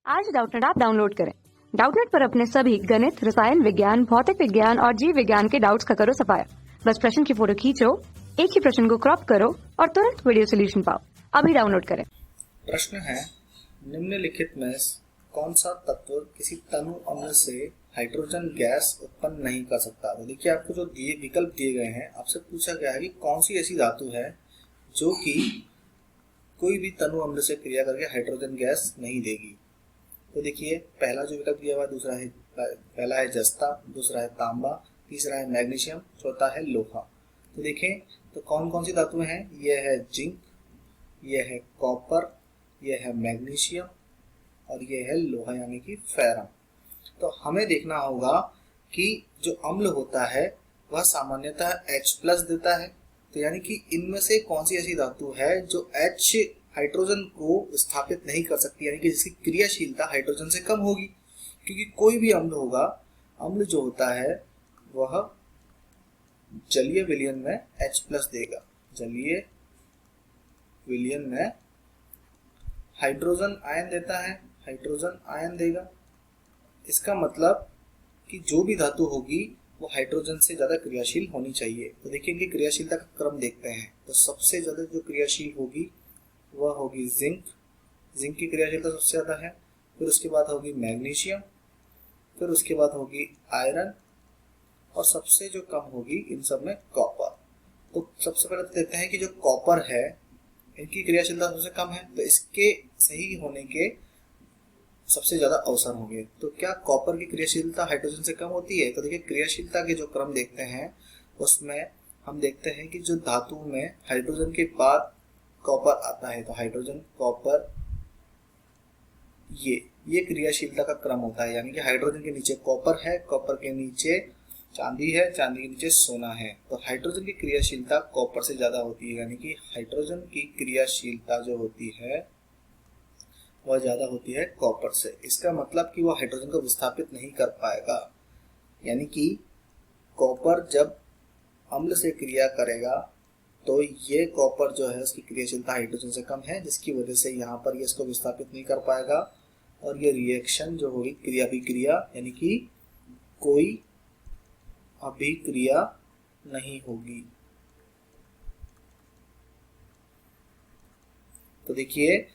आज Doubtnut app download करें। Doubtnut पर अपने सभी गणित, रसायन विज्ञान, भौतिक विज्ञान और जीव विज्ञान के डाउट्स का करो सफाया। बस प्रश्न की फोटो खींचो, एक ही प्रश्न को क्रॉप करो और तुरंत वीडियो सोल्यूशन पाओ। अभी डाउनलोड करें। प्रश्न है, निम्नलिखित में कौन सा तत्व किसी तनु अम्ल से हाइड्रोजन गैस उत्पन्न नहीं कर सकता। तो देखिए, आपको जो दिए विकल्प दिए गए हैं, आपसे पूछा गया है कि कौन सी ऐसी धातु है जो कि कोई भी तनु अम्ल से क्रिया करके हाइड्रोजन गैस नहीं देगी। तो देखिए, पहला जो विकल्प दिया हुआ है पहला है जस्ता, दूसरा है तांबा, तीसरा है मैग्नीशियम, चौथा है लोहा। तो देखें तो कौन कौन सी धातुएं हैं। यह है जिंक, यह है कॉपर, यह है मैग्नीशियम और यह है लोहा यानी कि फेरम। तो हमें देखना होगा कि जो अम्ल होता है वह सामान्यतः H+ देता है। तो यानी कि इनमें से कौन सी ऐसी धातु है जो H हाइड्रोजन को विस्थापित नहीं कर सकती, यानी कि जिसकी क्रियाशीलता हाइड्रोजन से कम होगी। क्योंकि कोई भी अम्ल होगा, अम्ल जो होता है वह जलीय विलयन में H+ देगा, जलीय विलयन में हाइड्रोजन आयन देता है, हाइड्रोजन आयन देगा। इसका मतलब कि जो भी धातु होगी वो हाइड्रोजन से ज्यादा क्रियाशील होनी चाहिए। तो देखिए, इनकी क्रियाशीलता का क्रम देखते हैं। तो सबसे ज्यादा जो क्रियाशील होगी वह होगी जिंक, जिंक की क्रियाशीलता सबसे ज्यादा है। फिर उसके बाद होगी मैग्नीशियम, फिर उसके बाद होगी आयरन और सबसे जो कम होगी इन सब में कॉपर। तो सबसे पहले तो देखते हैं कि जो कॉपर है इनकी क्रियाशीलता सबसे कम है, तो इसके सही होने के सबसे ज्यादा अवसर होंगे। तो क्या कॉपर की क्रियाशीलता हाइड्रोजन से कम होती है? तो देखिए, क्रियाशीलता के जो क्रम देखते हैं उसमें हम देखते हैं कि जो धातु में हाइड्रोजन के बाद कॉपर आता है, तो हाइड्रोजन कॉपर ये क्रियाशीलता का क्रम होता है। यानी कि हाइड्रोजन के नीचे कॉपर है, कॉपर के नीचे चांदी है, चांदी के नीचे सोना है। तो हाइड्रोजन की क्रियाशीलता कॉपर से ज्यादा होती है, यानी कि हाइड्रोजन की क्रियाशीलता जो होती है वह ज्यादा होती है कॉपर से। इसका मतलब कि वह हाइड्रोजन को विस्थापित नहीं कर पाएगा। यानी कि कॉपर जब अम्ल से क्रिया करेगा तो ये कॉपर जो है उसकी क्रियाशीलता हाइड्रोजन से कम है, जिसकी वजह से यहाँ पर ये इसको विस्थापित नहीं कर पाएगा और ये रिएक्शन जो होगी क्रिया अभिक्रिया यानी कि कोई अभिक्रिया नहीं होगी। तो देखिए,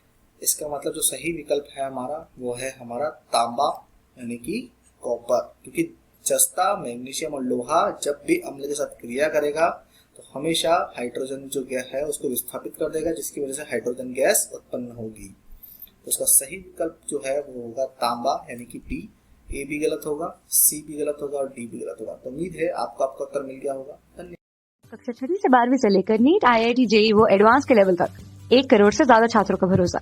इसका मतलब जो सही विकल्प है हमारा वो है हमारा तांबा यानी कि कॉपर। क्योंकि जस्ता, मैग्नीशियम और लोहा जब भी अम्ल के साथ क्रिया करेगा तो हमेशा हाइड्रोजन जो गैस है उसको विस्थापित कर देगा, जिसकी वजह से हाइड्रोजन गैस उत्पन्न होगी। तो उसका सही विकल्प जो है वो होगा तांबा यानी कि बी। ए भी गलत होगा, सी भी गलत होगा और डी भी गलत होगा। तो उम्मीद है आपको आपका उत्तर मिल गया होगा। धन्यवाद। कक्षा 6 से 12वीं से लेकर नीट, IIT, JEE वो एडवांस के लेवल तक 1 करोड़ से ज्यादा छात्रों का भरोसा।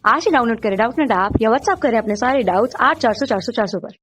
आज ही डाउनलोड करें डाउटनेट ऐप या व्हाट्सएप करें अपने सारे डाउट्स 8400 400 400 पर।